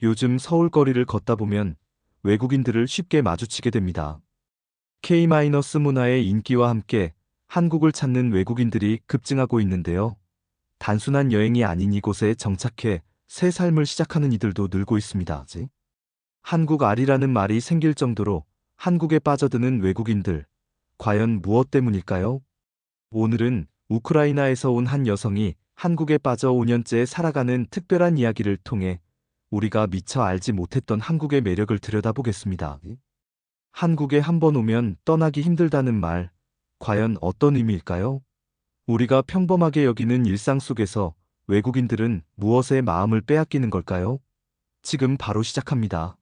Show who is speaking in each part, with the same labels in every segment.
Speaker 1: 요즘 서울 거리를 걷다 보면 외국인들을 쉽게 마주치게 됩니다. K-문화의 인기와 함께 한국을 찾는 외국인들이 급증하고 있는데요. 단순한 여행이 아닌 이곳에 정착해 새 삶을 시작하는 이들도 늘고 있습니다. 한국 알이라는 말이 생길 정도로 한국에 빠져드는 외국인들, 과연 무엇 때문일까요? 오늘은 우크라이나에서 온 한 여성이 한국에 빠져 5년째 살아가는 특별한 이야기를 통해 우리가 미처 알지 못했던 한국의 매력을 들여다보겠습니다. 한국에 한 번 오면 떠나기 힘들다는 말, 과연 어떤 의미일까요? 우리가 평범하게 여기는 일상 속에서 외국인들은 무엇에 마음을 빼앗기는 걸까요? 지금 바로 시작합니다.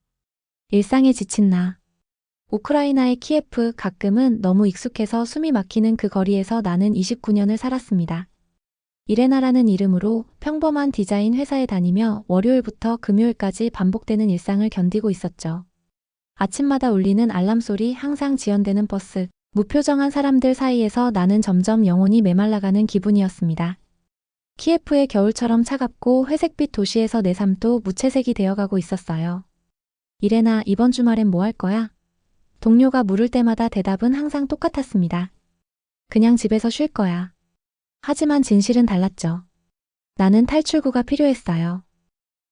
Speaker 2: 일상에 지친 나. 우크라이나의 키예프, 가끔은 너무 익숙해서 숨이 막히는 그 거리에서 나는 29년을 살았습니다. 이레나라는 이름으로 평범한 디자인 회사에 다니며 월요일부터 금요일까지 반복되는 일상을 견디고 있었죠. 아침마다 울리는 알람 소리, 항상 지연되는 버스, 무표정한 사람들 사이에서 나는 점점 영혼이 메말라가는 기분이었습니다. 키예프의 겨울처럼 차갑고 회색빛 도시에서 내 삶도 무채색이 되어가고 있었어요. 이레나, 이번 주말엔 뭐 할 거야? 동료가 물을 때마다 대답은 항상 똑같았습니다. 그냥 집에서 쉴 거야. 하지만 진실은 달랐죠. 나는 탈출구가 필요했어요.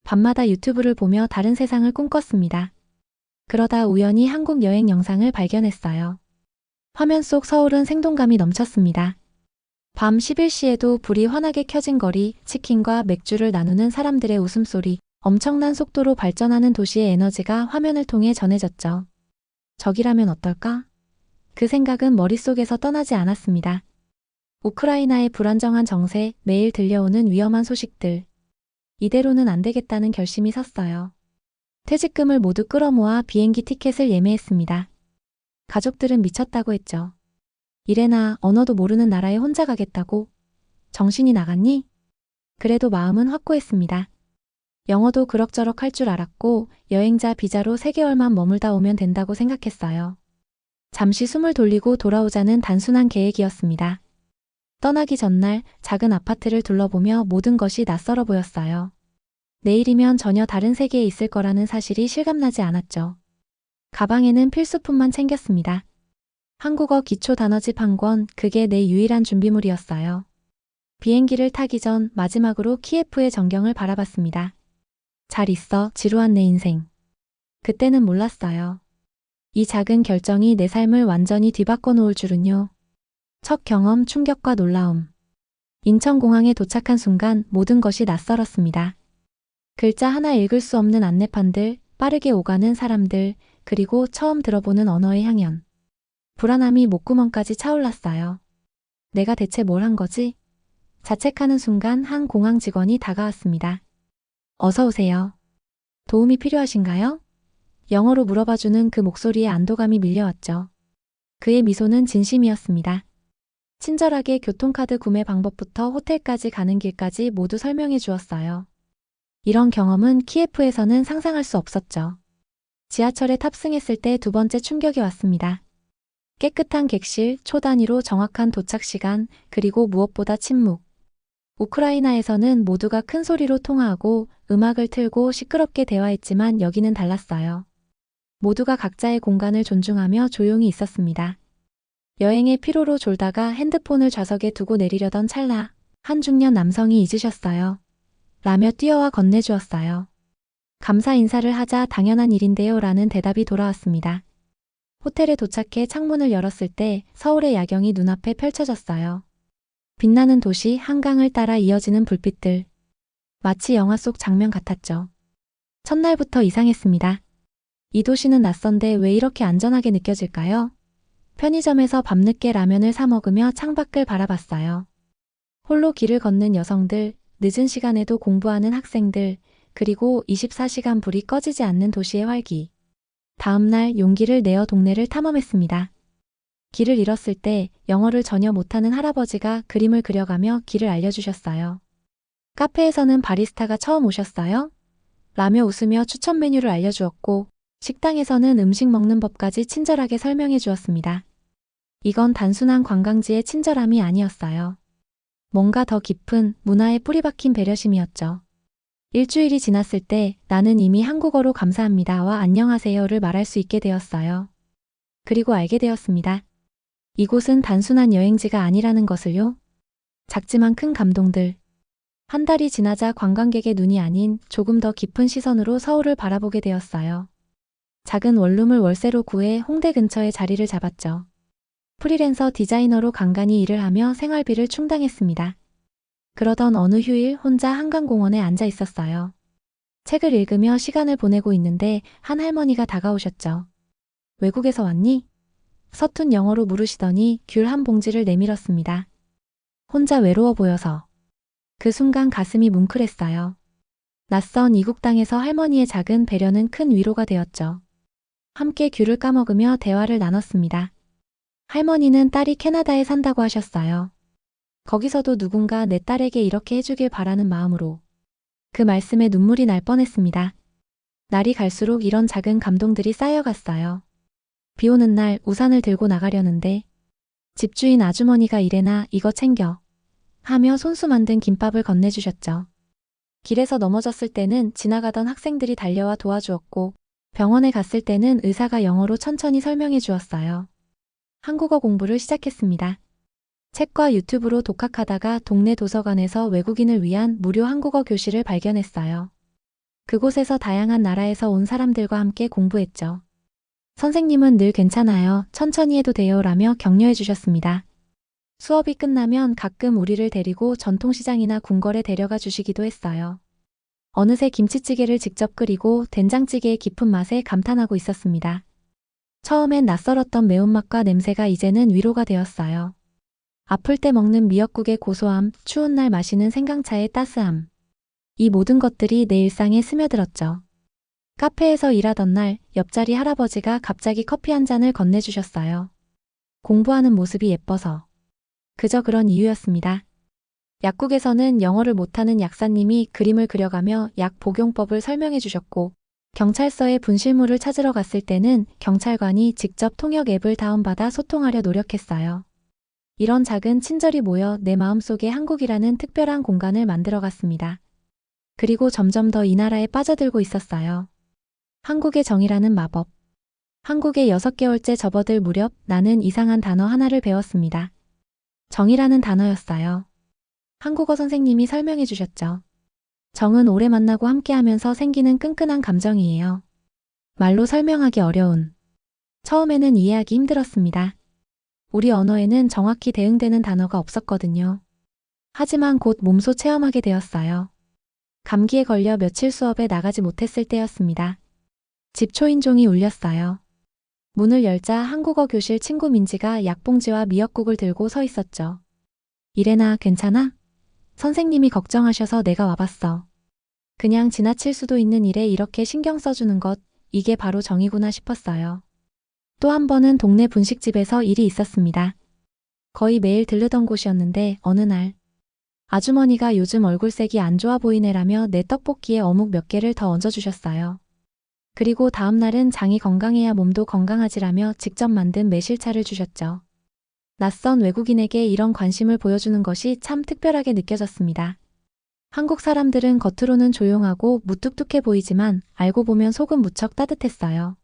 Speaker 2: 밤마다 유튜브를 보며 다른 세상을 꿈꿨습니다. 그러다 우연히 한국 여행 영상을 발견했어요. 화면 속 서울은 생동감이 넘쳤습니다. 밤 11시에도 불이 환하게 켜진 거리, 치킨과 맥주를 나누는 사람들의 웃음소리, 엄청난 속도로 발전하는 도시의 에너지가 화면을 통해 전해졌죠. 저기라면 어떨까? 그 생각은 머릿속에서 떠나지 않았습니다. 우크라이나의 불안정한 정세, 매일 들려오는 위험한 소식들. 이대로는 안 되겠다는 결심이 섰어요. 퇴직금을 모두 끌어모아 비행기 티켓을 예매했습니다. 가족들은 미쳤다고 했죠. 이래나 언어도 모르는 나라에 혼자 가겠다고? 정신이 나갔니? 그래도 마음은 확고했습니다. 영어도 그럭저럭 할 줄 알았고 여행자 비자로 3개월만 머물다 오면 된다고 생각했어요. 잠시 숨을 돌리고 돌아오자는 단순한 계획이었습니다. 떠나기 전날 작은 아파트를 둘러보며 모든 것이 낯설어 보였어요. 내일이면 전혀 다른 세계에 있을 거라는 사실이 실감나지 않았죠. 가방에는 필수품만 챙겼습니다. 한국어 기초 단어집 한 권, 그게 내 유일한 준비물이었어요. 비행기를 타기 전 마지막으로 키예프의 전경을 바라봤습니다. 잘 있어, 지루한 내 인생. 그때는 몰랐어요. 이 작은 결정이 내 삶을 완전히 뒤바꿔 놓을 줄은요. 첫 경험, 충격과 놀라움. 인천공항에 도착한 순간 모든 것이 낯설었습니다. 글자 하나 읽을 수 없는 안내판들, 빠르게 오가는 사람들, 그리고 처음 들어보는 언어의 향연. 불안함이 목구멍까지 차올랐어요. 내가 대체 뭘 한 거지? 자책하는 순간 한 공항 직원이 다가왔습니다. 어서 오세요. 도움이 필요하신가요? 영어로 물어봐주는 그 목소리에 안도감이 밀려왔죠. 그의 미소는 진심이었습니다. 친절하게 교통카드 구매 방법부터 호텔까지 가는 길까지 모두 설명해 주었어요. 이런 경험은 키예프에서는 상상할 수 없었죠. 지하철에 탑승했을 때 두 번째 충격이 왔습니다. 깨끗한 객실, 초 단위로 정확한 도착 시간, 그리고 무엇보다 침묵. 우크라이나에서는 모두가 큰 소리로 통화하고 음악을 틀고 시끄럽게 대화했지만 여기는 달랐어요. 모두가 각자의 공간을 존중하며 조용히 있었습니다. 여행의 피로로 졸다가 핸드폰을 좌석에 두고 내리려던 찰나, 한 중년 남성이 잊으셨어요. 라며 뛰어와 건네주었어요. 감사 인사를 하자 당연한 일인데요 라는 대답이 돌아왔습니다. 호텔에 도착해 창문을 열었을 때 서울의 야경이 눈앞에 펼쳐졌어요. 빛나는 도시, 한강을 따라 이어지는 불빛들. 마치 영화 속 장면 같았죠. 첫날부터 이상했습니다. 이 도시는 낯선데 왜 이렇게 안전하게 느껴질까요? 편의점에서 밤늦게 라면을 사 먹으며 창밖을 바라봤어요. 홀로 길을 걷는 여성들, 늦은 시간에도 공부하는 학생들, 그리고 24시간 불이 꺼지지 않는 도시의 활기. 다음날 용기를 내어 동네를 탐험했습니다. 길을 잃었을 때 영어를 전혀 못하는 할아버지가 그림을 그려가며 길을 알려주셨어요. 카페에서는 바리스타가 처음 오셨어요? 라며 웃으며 추천 메뉴를 알려주었고, 식당에서는 음식 먹는 법까지 친절하게 설명해 주었습니다. 이건 단순한 관광지의 친절함이 아니었어요. 뭔가 더 깊은 문화에 뿌리 박힌 배려심이었죠. 일주일이 지났을 때 나는 이미 한국어로 감사합니다와 안녕하세요를 말할 수 있게 되었어요. 그리고 알게 되었습니다. 이곳은 단순한 여행지가 아니라는 것을요. 작지만 큰 감동들. 한 달이 지나자 관광객의 눈이 아닌 조금 더 깊은 시선으로 서울을 바라보게 되었어요. 작은 원룸을 월세로 구해 홍대 근처에 자리를 잡았죠. 프리랜서 디자이너로 간간히 일을 하며 생활비를 충당했습니다. 그러던 어느 휴일 혼자 한강공원에 앉아 있었어요. 책을 읽으며 시간을 보내고 있는데 한 할머니가 다가오셨죠. 외국에서 왔니? 서툰 영어로 물으시더니 귤 한 봉지를 내밀었습니다. 혼자 외로워 보여서. 그 순간 가슴이 뭉클했어요. 낯선 이국 땅에서 할머니의 작은 배려는 큰 위로가 되었죠. 함께 귤을 까먹으며 대화를 나눴습니다. 할머니는 딸이 캐나다에 산다고 하셨어요. 거기서도 누군가 내 딸에게 이렇게 해주길 바라는 마음으로. 그 말씀에 눈물이 날 뻔했습니다. 날이 갈수록 이런 작은 감동들이 쌓여갔어요. 비 오는 날 우산을 들고 나가려는데 집주인 아주머니가 이래나 이거 챙겨 하며 손수 만든 김밥을 건네주셨죠. 길에서 넘어졌을 때는 지나가던 학생들이 달려와 도와주었고 병원에 갔을 때는 의사가 영어로 천천히 설명해 주었어요. 한국어 공부를 시작했습니다. 책과 유튜브로 독학하다가 동네 도서관에서 외국인을 위한 무료 한국어 교실을 발견했어요. 그곳에서 다양한 나라에서 온 사람들과 함께 공부했죠. 선생님은 늘 괜찮아요, 천천히 해도 돼요라며 격려해 주셨습니다. 수업이 끝나면 가끔 우리를 데리고 전통시장이나 궁궐에 데려가 주시기도 했어요. 어느새 김치찌개를 직접 끓이고 된장찌개의 깊은 맛에 감탄하고 있었습니다. 처음엔 낯설었던 매운맛과 냄새가 이제는 위로가 되었어요. 아플 때 먹는 미역국의 고소함, 추운 날 마시는 생강차의 따스함. 이 모든 것들이 내 일상에 스며들었죠. 카페에서 일하던 날 옆자리 할아버지가 갑자기 커피 한 잔을 건네주셨어요. 공부하는 모습이 예뻐서. 그저 그런 이유였습니다. 약국에서는 영어를 못하는 약사님이 그림을 그려가며 약 복용법을 설명해 주셨고, 경찰서에 분실물을 찾으러 갔을 때는 경찰관이 직접 통역 앱을 다운받아 소통하려 노력했어요. 이런 작은 친절이 모여 내 마음속에 한국이라는 특별한 공간을 만들어갔습니다. 그리고 점점 더 이 나라에 빠져들고 있었어요. 한국의 정이라는 마법. 한국에 6개월째 접어들 무렵 나는 이상한 단어 하나를 배웠습니다. 정이라는 단어였어요. 한국어 선생님이 설명해 주셨죠. 정은 오래 만나고 함께하면서 생기는 끈끈한 감정이에요. 말로 설명하기 어려운. 처음에는 이해하기 힘들었습니다. 우리 언어에는 정확히 대응되는 단어가 없었거든요. 하지만 곧 몸소 체험하게 되었어요. 감기에 걸려 며칠 수업에 나가지 못했을 때였습니다. 집 초인종이 울렸어요. 문을 열자 한국어 교실 친구 민지가 약봉지와 미역국을 들고 서 있었죠. 이래나 괜찮아? 선생님이 걱정하셔서 내가 와봤어. 그냥 지나칠 수도 있는 일에 이렇게 신경 써주는 것, 이게 바로 정이구나 싶었어요. 또 한 번은 동네 분식집에서 일이 있었습니다. 거의 매일 들르던 곳이었는데 어느 날 아주머니가 요즘 얼굴색이 안 좋아 보이네라며 내 떡볶이에 어묵 몇 개를 더 얹어주셨어요. 그리고 다음 날은 장이 건강해야 몸도 건강하지라며 직접 만든 매실차를 주셨죠. 낯선 외국인에게 이런 관심을 보여주는 것이 참 특별하게 느껴졌습니다. 한국 사람들은 겉으로는 조용하고 무뚝뚝해 보이지만 알고 보면 속은 무척 따뜻했어요.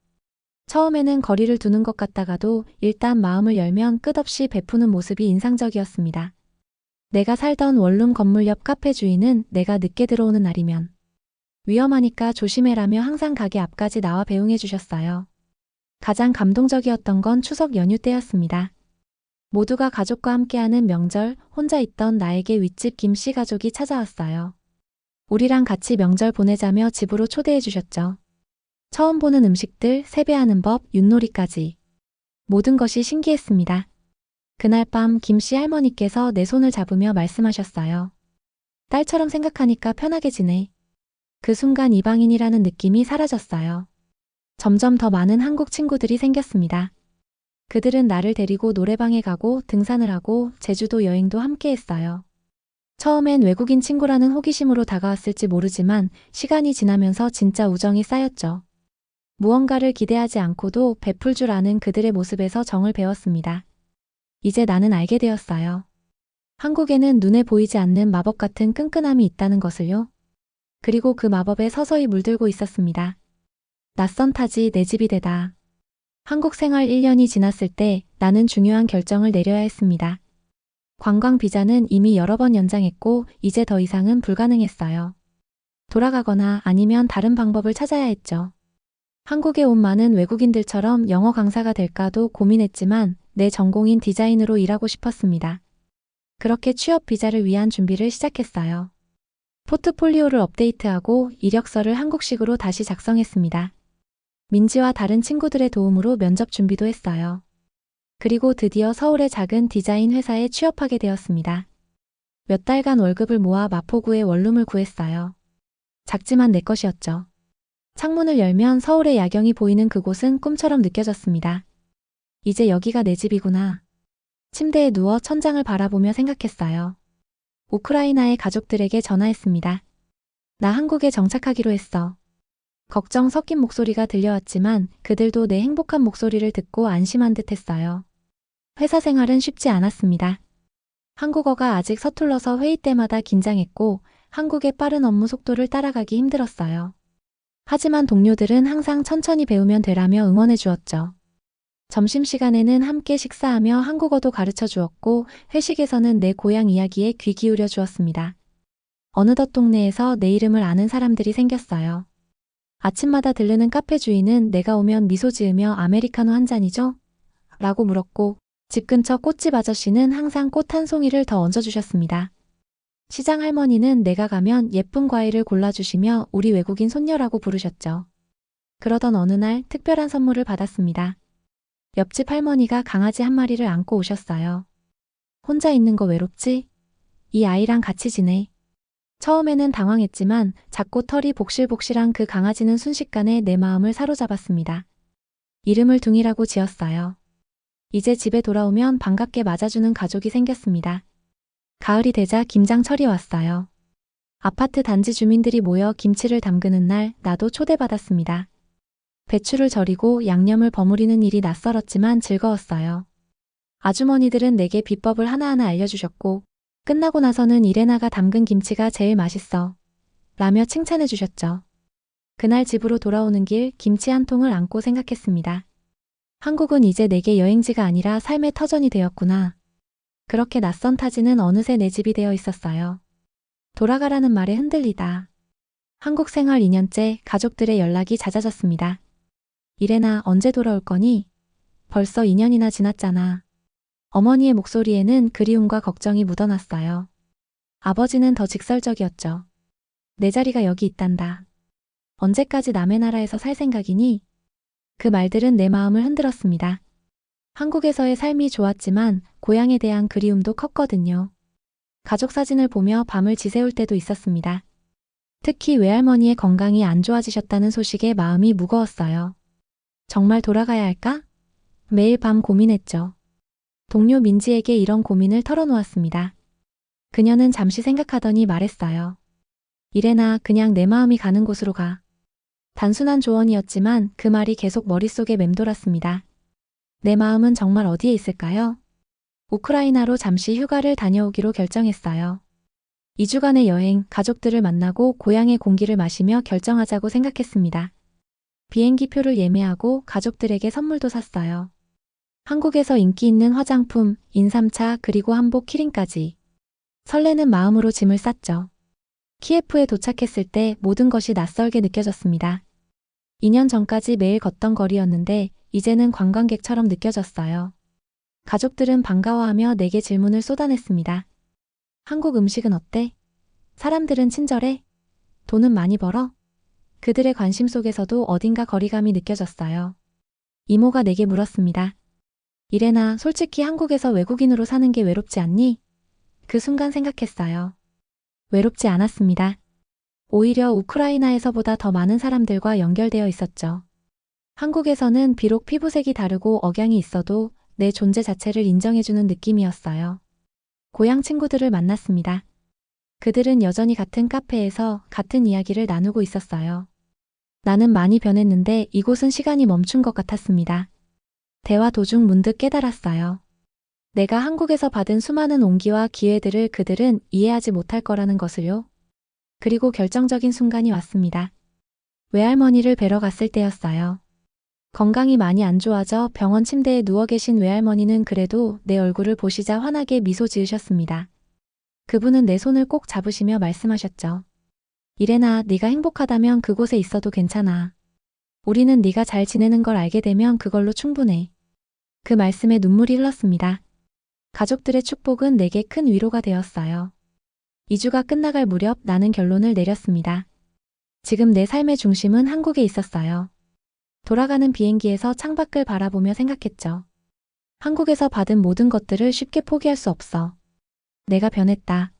Speaker 2: 처음에는 거리를 두는 것 같다가도 일단 마음을 열면 끝없이 베푸는 모습이 인상적이었습니다. 내가 살던 원룸 건물 옆 카페 주인은 내가 늦게 들어오는 날이면 위험하니까 조심해라며 항상 가게 앞까지 나와 배웅해 주셨어요. 가장 감동적이었던 건 추석 연휴 때였습니다. 모두가 가족과 함께하는 명절, 혼자 있던 나에게 윗집 김씨 가족이 찾아왔어요. 우리랑 같이 명절 보내자며 집으로 초대해 주셨죠. 처음 보는 음식들, 세배하는 법, 윷놀이까지. 모든 것이 신기했습니다. 그날 밤 김씨 할머니께서 내 손을 잡으며 말씀하셨어요. 딸처럼 생각하니까 편하게 지내. 그 순간 이방인이라는 느낌이 사라졌어요. 점점 더 많은 한국 친구들이 생겼습니다. 그들은 나를 데리고 노래방에 가고 등산을 하고 제주도 여행도 함께 했어요. 처음엔 외국인 친구라는 호기심으로 다가왔을지 모르지만 시간이 지나면서 진짜 우정이 쌓였죠. 무언가를 기대하지 않고도 베풀 줄 아는 그들의 모습에서 정을 배웠습니다. 이제 나는 알게 되었어요. 한국에는 눈에 보이지 않는 마법 같은 끈끈함이 있다는 것을요. 그리고 그 마법에 서서히 물들고 있었습니다. 낯선 타지 내 집이 되다. 한국 생활 1년이 지났을 때 나는 중요한 결정을 내려야 했습니다. 관광 비자는 이미 여러 번 연장했고 이제 더 이상은 불가능했어요. 돌아가거나 아니면 다른 방법을 찾아야 했죠. 한국에 온 많은 외국인들처럼 영어 강사가 될까도 고민했지만 내 전공인 디자인으로 일하고 싶었습니다. 그렇게 취업 비자를 위한 준비를 시작했어요. 포트폴리오를 업데이트하고 이력서를 한국식으로 다시 작성했습니다. 민지와 다른 친구들의 도움으로 면접 준비도 했어요. 그리고 드디어 서울의 작은 디자인 회사에 취업하게 되었습니다. 몇 달간 월급을 모아 마포구에 원룸을 구했어요. 작지만 내 것이었죠. 창문을 열면 서울의 야경이 보이는 그곳은 꿈처럼 느껴졌습니다. 이제 여기가 내 집이구나. 침대에 누워 천장을 바라보며 생각했어요. 우크라이나의 가족들에게 전화했습니다. 나 한국에 정착하기로 했어. 걱정 섞인 목소리가 들려왔지만 그들도 내 행복한 목소리를 듣고 안심한 듯 했어요. 회사 생활은 쉽지 않았습니다. 한국어가 아직 서툴러서 회의 때마다 긴장했고 한국의 빠른 업무 속도를 따라가기 힘들었어요. 하지만 동료들은 항상 천천히 배우면 되라며 응원해 주었죠. 점심시간에는 함께 식사하며 한국어도 가르쳐 주었고 회식에서는 내 고향 이야기에 귀 기울여 주었습니다. 어느덧 동네에서 내 이름을 아는 사람들이 생겼어요. 아침마다 들르는 카페 주인은 내가 오면 미소 지으며 아메리카노 한 잔이죠? 라고 물었고 집 근처 꽃집 아저씨는 항상 꽃 한 송이를 더 얹어주셨습니다. 시장 할머니는 내가 가면 예쁜 과일을 골라주시며 우리 외국인 손녀라고 부르셨죠. 그러던 어느 날 특별한 선물을 받았습니다. 옆집 할머니가 강아지 한 마리를 안고 오셨어요. 혼자 있는 거 외롭지? 이 아이랑 같이 지내. 처음에는 당황했지만 작고 털이 복실복실한 그 강아지는 순식간에 내 마음을 사로잡았습니다. 이름을 둥이라고 지었어요. 이제 집에 돌아오면 반갑게 맞아주는 가족이 생겼습니다. 가을이 되자 김장철이 왔어요. 아파트 단지 주민들이 모여 김치를 담그는 날 나도 초대받았습니다. 배추를 절이고 양념을 버무리는 일이 낯설었지만 즐거웠어요. 아주머니들은 내게 비법을 하나하나 알려주셨고 끝나고 나서는 이레나가 담근 김치가 제일 맛있어 라며 칭찬해 주셨죠. 그날 집으로 돌아오는 길 김치 한 통을 안고 생각했습니다. 한국은 이제 내게 여행지가 아니라 삶의 터전이 되었구나. 그렇게 낯선 타지는 어느새 내 집이 되어 있었어요. 돌아가라는 말에 흔들리다. 한국 생활 2년째 가족들의 연락이 잦아졌습니다. 이레나 언제 돌아올 거니? 벌써 2년이나 지났잖아. 어머니의 목소리에는 그리움과 걱정이 묻어났어요. 아버지는 더 직설적이었죠. 내 자리가 여기 있단다. 언제까지 남의 나라에서 살 생각이니? 그 말들은 내 마음을 흔들었습니다. 한국에서의 삶이 좋았지만 고향에 대한 그리움도 컸거든요. 가족 사진을 보며 밤을 지새울 때도 있었습니다. 특히 외할머니의 건강이 안 좋아지셨다는 소식에 마음이 무거웠어요. 정말 돌아가야 할까? 매일 밤 고민했죠. 동료 민지에게 이런 고민을 털어놓았습니다. 그녀는 잠시 생각하더니 말했어요. 이래나 그냥 내 마음이 가는 곳으로 가. 단순한 조언이었지만 그 말이 계속 머릿속에 맴돌았습니다. 내 마음은 정말 어디에 있을까요? 우크라이나로 잠시 휴가를 다녀오기로 결정했어요. 2주간의 여행, 가족들을 만나고 고향의 공기를 마시며 결정하자고 생각했습니다. 비행기 표를 예매하고 가족들에게 선물도 샀어요. 한국에서 인기 있는 화장품, 인삼차 그리고 한복 키링까지. 설레는 마음으로 짐을 쌌죠. 키예프에 도착했을 때 모든 것이 낯설게 느껴졌습니다. 2년 전까지 매일 걷던 거리였는데 이제는 관광객처럼 느껴졌어요. 가족들은 반가워하며 내게 질문을 쏟아냈습니다. 한국 음식은 어때? 사람들은 친절해? 돈은 많이 벌어? 그들의 관심 속에서도 어딘가 거리감이 느껴졌어요. 이모가 내게 물었습니다. 이래나 솔직히 한국에서 외국인으로 사는 게 외롭지 않니? 그 순간 생각했어요. 외롭지 않았습니다. 오히려 우크라이나에서보다 더 많은 사람들과 연결되어 있었죠. 한국에서는 비록 피부색이 다르고 억양이 있어도 내 존재 자체를 인정해주는 느낌이었어요. 고향 친구들을 만났습니다. 그들은 여전히 같은 카페에서 같은 이야기를 나누고 있었어요. 나는 많이 변했는데 이곳은 시간이 멈춘 것 같았습니다. 대화 도중 문득 깨달았어요. 내가 한국에서 받은 수많은 온기와 기회들을 그들은 이해하지 못할 거라는 것을요. 그리고 결정적인 순간이 왔습니다. 외할머니를 뵈러 갔을 때였어요. 건강이 많이 안 좋아져 병원 침대에 누워 계신 외할머니는 그래도 내 얼굴을 보시자 환하게 미소 지으셨습니다. 그분은 내 손을 꼭 잡으시며 말씀하셨죠. 이래나 네가 행복하다면 그곳에 있어도 괜찮아. 우리는 네가 잘 지내는 걸 알게 되면 그걸로 충분해. 그 말씀에 눈물이 흘렀습니다. 가족들의 축복은 내게 큰 위로가 되었어요. 2주가 끝나갈 무렵 나는 결론을 내렸습니다. 지금 내 삶의 중심은 한국에 있었어요. 돌아가는 비행기에서 창밖을 바라보며 생각했죠. 한국에서 받은 모든 것들을 쉽게 포기할 수 없어. 내가 변했다.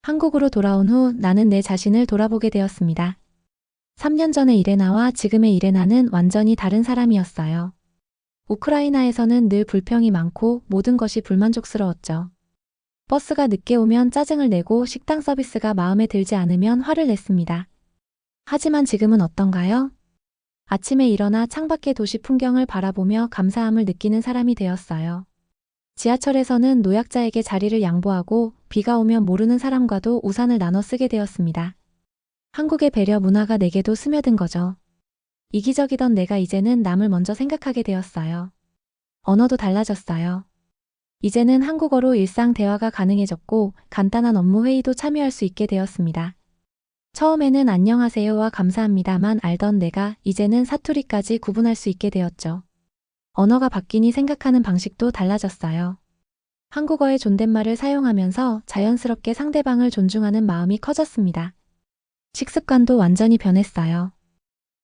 Speaker 2: 한국으로 돌아온 후 나는 내 자신을 돌아보게 되었습니다. 3년 전의 이레나와 지금의 이레나는 완전히 다른 사람이었어요. 우크라이나에서는 늘 불평이 많고 모든 것이 불만족스러웠죠. 버스가 늦게 오면 짜증을 내고 식당 서비스가 마음에 들지 않으면 화를 냈습니다. 하지만 지금은 어떤가요? 아침에 일어나 창밖의 도시 풍경을 바라보며 감사함을 느끼는 사람이 되었어요. 지하철에서는 노약자에게 자리를 양보하고 비가 오면 모르는 사람과도 우산을 나눠 쓰게 되었습니다. 한국의 배려 문화가 내게도 스며든 거죠. 이기적이던 내가 이제는 남을 먼저 생각하게 되었어요. 언어도 달라졌어요. 이제는 한국어로 일상 대화가 가능해졌고 간단한 업무 회의도 참여할 수 있게 되었습니다. 처음에는 안녕하세요와 감사합니다만 알던 내가 이제는 사투리까지 구분할 수 있게 되었죠. 언어가 바뀌니 생각하는 방식도 달라졌어요. 한국어의 존댓말을 사용하면서 자연스럽게 상대방을 존중하는 마음이 커졌습니다. 식습관도 완전히 변했어요.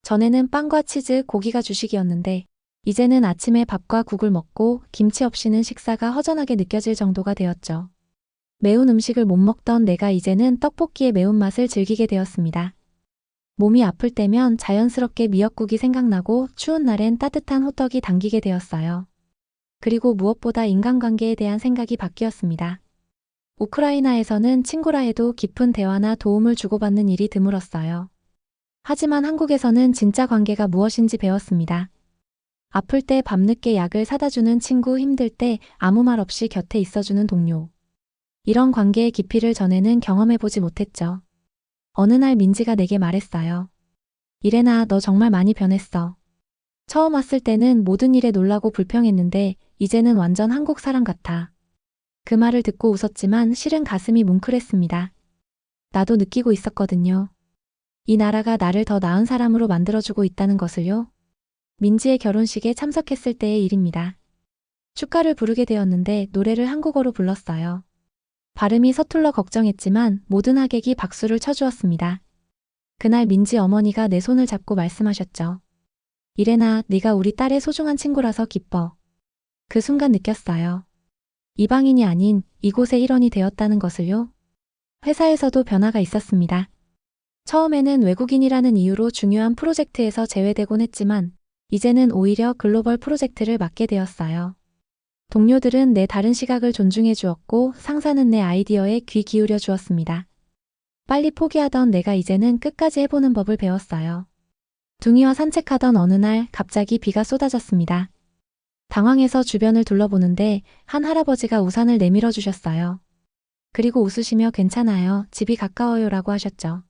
Speaker 2: 전에는 빵과 치즈, 고기가 주식이었는데 이제는 아침에 밥과 국을 먹고 김치 없이는 식사가 허전하게 느껴질 정도가 되었죠. 매운 음식을 못 먹던 내가 이제는 떡볶이의 매운맛을 즐기게 되었습니다. 몸이 아플 때면 자연스럽게 미역국이 생각나고 추운 날엔 따뜻한 호떡이 당기게 되었어요. 그리고 무엇보다 인간관계에 대한 생각이 바뀌었습니다. 우크라이나에서는 친구라 해도 깊은 대화나 도움을 주고받는 일이 드물었어요. 하지만 한국에서는 진짜 관계가 무엇인지 배웠습니다. 아플 때 밤늦게 약을 사다 주는 친구, 힘들 때 아무 말 없이 곁에 있어주는 동료. 이런 관계의 깊이를 전에는 경험해보지 못했죠. 어느 날 민지가 내게 말했어요. 이래나 너 정말 많이 변했어. 처음 왔을 때는 모든 일에 놀라고 불평했는데 이제는 완전 한국 사람 같아. 그 말을 듣고 웃었지만 실은 가슴이 뭉클했습니다. 나도 느끼고 있었거든요. 이 나라가 나를 더 나은 사람으로 만들어주고 있다는 것을요. 민지의 결혼식에 참석했을 때의 일입니다. 축가를 부르게 되었는데 노래를 한국어로 불렀어요. 발음이 서툴러 걱정했지만 모든 하객이 박수를 쳐주었습니다. 그날 민지 어머니가 내 손을 잡고 말씀하셨죠. 이래나 네가 우리 딸의 소중한 친구라서 기뻐. 그 순간 느꼈어요. 이방인이 아닌 이곳의 일원이 되었다는 것을요. 회사에서도 변화가 있었습니다. 처음에는 외국인이라는 이유로 중요한 프로젝트에서 제외되곤 했지만 이제는 오히려 글로벌 프로젝트를 맡게 되었어요. 동료들은 내 다른 시각을 존중해 주었고 상사는 내 아이디어에 귀 기울여 주었습니다. 빨리 포기하던 내가 이제는 끝까지 해보는 법을 배웠어요. 둥이와 산책하던 어느 날 갑자기 비가 쏟아졌습니다. 당황해서 주변을 둘러보는데 한 할아버지가 우산을 내밀어 주셨어요. 그리고 웃으시며 괜찮아요. 집이 가까워요라고 하셨죠.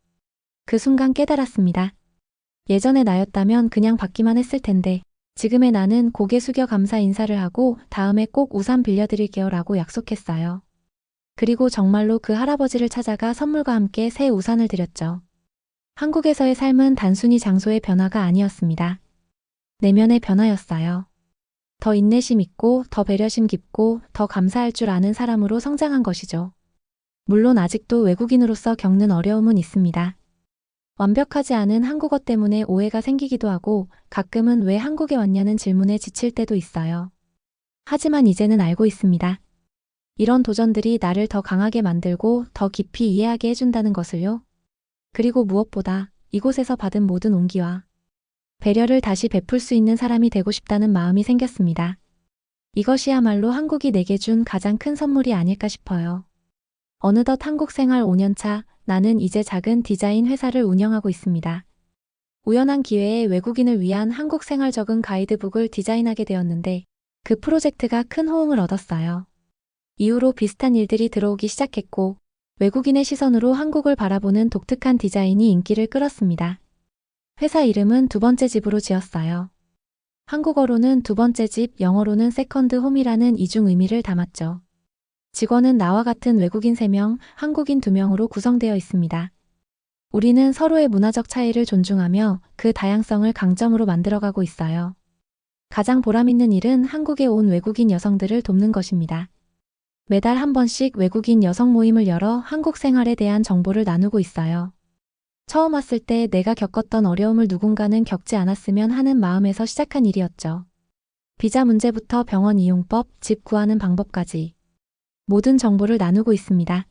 Speaker 2: 그 순간 깨달았습니다. 예전의 나였다면 그냥 받기만 했을 텐데 지금의 나는 고개 숙여 감사 인사를 하고 다음에 꼭 우산 빌려드릴게요 라고 약속했어요. 그리고 정말로 그 할아버지를 찾아가 선물과 함께 새 우산을 드렸죠. 한국에서의 삶은 단순히 장소의 변화가 아니었습니다. 내면의 변화였어요. 더 인내심 있고 더 배려심 깊고 더 감사할 줄 아는 사람으로 성장한 것이죠. 물론 아직도 외국인으로서 겪는 어려움은 있습니다. 완벽하지 않은 한국어 때문에 오해가 생기기도 하고 가끔은 왜 한국에 왔냐는 질문에 지칠 때도 있어요. 하지만 이제는 알고 있습니다. 이런 도전들이 나를 더 강하게 만들고 더 깊이 이해하게 해준다는 것을요. 그리고 무엇보다 이곳에서 받은 모든 온기와 배려를 다시 베풀 수 있는 사람이 되고 싶다는 마음이 생겼습니다. 이것이야말로 한국이 내게 준 가장 큰 선물이 아닐까 싶어요. 어느덧 한국 생활 5년차, 나는 이제 작은 디자인 회사를 운영하고 있습니다. 우연한 기회에 외국인을 위한 한국 생활 적응 가이드북을 디자인하게 되었는데 그 프로젝트가 큰 호응을 얻었어요. 이후로 비슷한 일들이 들어오기 시작했고 외국인의 시선으로 한국을 바라보는 독특한 디자인이 인기를 끌었습니다. 회사 이름은 두 번째 집으로 지었어요. 한국어로는 두 번째 집, 영어로는 세컨드 홈이라는 이중 의미를 담았죠. 직원은 나와 같은 외국인 3명, 한국인 2명으로 구성되어 있습니다. 우리는 서로의 문화적 차이를 존중하며 그 다양성을 강점으로 만들어가고 있어요. 가장 보람있는 일은 한국에 온 외국인 여성들을 돕는 것입니다. 매달 한 번씩 외국인 여성 모임을 열어 한국 생활에 대한 정보를 나누고 있어요. 처음 왔을 때 내가 겪었던 어려움을 누군가는 겪지 않았으면 하는 마음에서 시작한 일이었죠. 비자 문제부터 병원 이용법, 집 구하는 방법까지 모든 정보를 나누고 있습니다.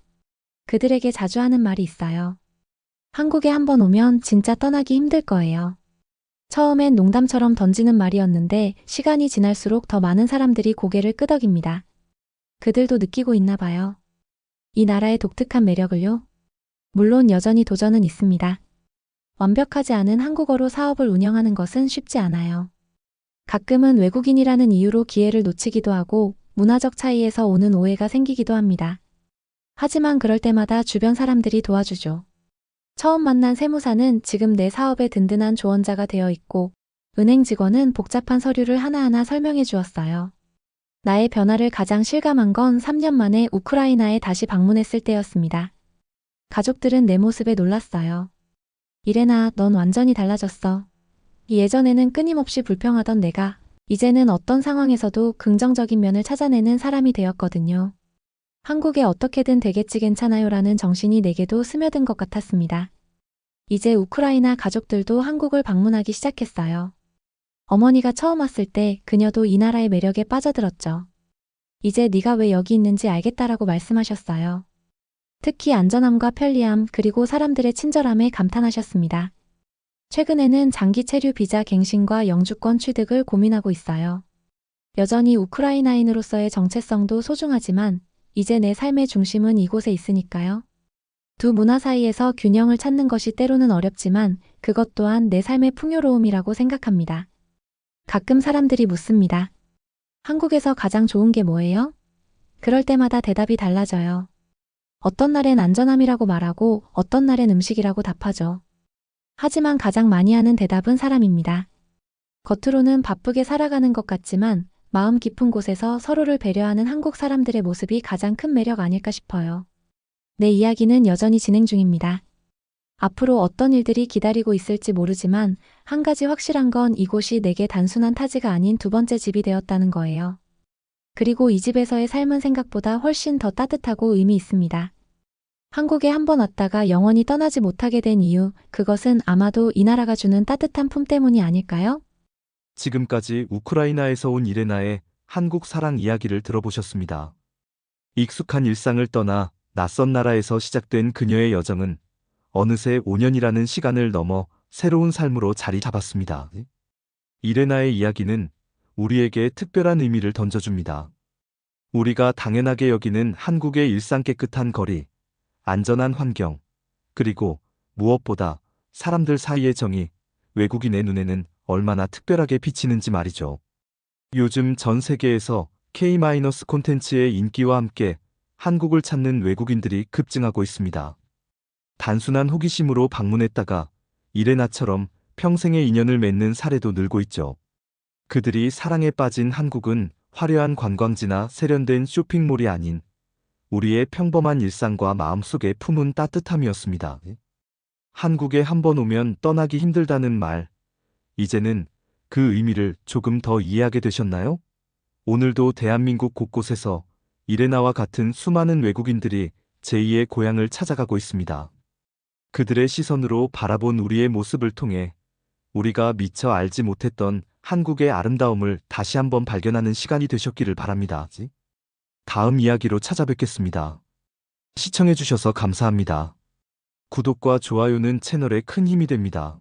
Speaker 2: 그들에게 자주 하는 말이 있어요. 한국에 한번 오면 진짜 떠나기 힘들 거예요. 처음엔 농담처럼 던지는 말이었는데 시간이 지날수록 더 많은 사람들이 고개를 끄덕입니다. 그들도 느끼고 있나 봐요. 이 나라의 독특한 매력을요. 물론 여전히 도전은 있습니다. 완벽하지 않은 한국어로 사업을 운영하는 것은 쉽지 않아요. 가끔은 외국인이라는 이유로 기회를 놓치기도 하고 문화적 차이에서 오는 오해가 생기기도 합니다. 하지만 그럴 때마다 주변 사람들이 도와주죠. 처음 만난 세무사는 지금 내 사업의 든든한 조언자가 되어 있고, 은행 직원은 복잡한 서류를 하나하나 설명해 주었어요. 나의 변화를 가장 실감한 건 3년 만에 우크라이나에 다시 방문했을 때였습니다. 가족들은 내 모습에 놀랐어요. 이레나, 넌 완전히 달라졌어. 예전에는 끊임없이 불평하던 내가 이제는 어떤 상황에서도 긍정적인 면을 찾아내는 사람이 되었거든요. 한국에 어떻게든 되겠지 괜찮아요라는 정신이 내게도 스며든 것 같았습니다. 이제 우크라이나 가족들도 한국을 방문하기 시작했어요. 어머니가 처음 왔을 때 그녀도 이 나라의 매력에 빠져들었죠. 이제 네가 왜 여기 있는지 알겠다라고 말씀하셨어요. 특히 안전함과 편리함 그리고 사람들의 친절함에 감탄하셨습니다. 최근에는 장기 체류 비자 갱신과 영주권 취득을 고민하고 있어요. 여전히 우크라이나인으로서의 정체성도 소중하지만 이제 내 삶의 중심은 이곳에 있으니까요. 두 문화 사이에서 균형을 찾는 것이 때로는 어렵지만 그것 또한 내 삶의 풍요로움이라고 생각합니다. 가끔 사람들이 묻습니다. 한국에서 가장 좋은 게 뭐예요? 그럴 때마다 대답이 달라져요. 어떤 날엔 안전함이라고 말하고 어떤 날엔 음식이라고 답하죠. 하지만 가장 많이 하는 대답은 사람입니다. 겉으로는 바쁘게 살아가는 것 같지만 마음 깊은 곳에서 서로를 배려하는 한국 사람들의 모습이 가장 큰 매력 아닐까 싶어요. 내 이야기는 여전히 진행 중입니다. 앞으로 어떤 일들이 기다리고 있을지 모르지만 한 가지 확실한 건 이곳이 내게 단순한 타지가 아닌 두 번째 집이 되었다는 거예요. 그리고 이 집에서의 삶은 생각보다 훨씬 더 따뜻하고 의미 있습니다. 한국에 한번 왔다가 영원히 떠나지 못하게 된 이유, 그것은 아마도 이 나라가 주는 따뜻한 품 때문이 아닐까요?
Speaker 1: 지금까지 우크라이나에서 온 이레나의 한국 사랑 이야기를 들어보셨습니다. 익숙한 일상을 떠나 낯선 나라에서 시작된 그녀의 여정은 어느새 5년이라는 시간을 넘어 새로운 삶으로 자리 잡았습니다. 이레나의 이야기는 우리에게 특별한 의미를 던져줍니다. 우리가 당연하게 여기는 한국의 일상 깨끗한 거리, 안전한 환경, 그리고 무엇보다 사람들 사이의 정이 외국인의 눈에는 얼마나 특별하게 비치는지 말이죠. 요즘 전 세계에서 K- 콘텐츠의 인기와 함께 한국을 찾는 외국인들이 급증하고 있습니다. 단순한 호기심으로 방문했다가 이레나처럼 평생의 인연을 맺는 사례도 늘고 있죠. 그들이 사랑에 빠진 한국은 화려한 관광지나 세련된 쇼핑몰이 아닌 우리의 평범한 일상과 마음속에 품은 따뜻함이었습니다. 한국에 한번 오면 떠나기 힘들다는 말, 이제는 그 의미를 조금 더 이해하게 되셨나요? 오늘도 대한민국 곳곳에서 이레나와 같은 수많은 외국인들이 제2의 고향을 찾아가고 있습니다. 그들의 시선으로 바라본 우리의 모습을 통해 우리가 미처 알지 못했던 한국의 아름다움을 다시 한번 발견하는 시간이 되셨기를 바랍니다. 다음 이야기로 찾아뵙겠습니다. 시청해주셔서 감사합니다. 구독과 좋아요는 채널에 큰 힘이 됩니다.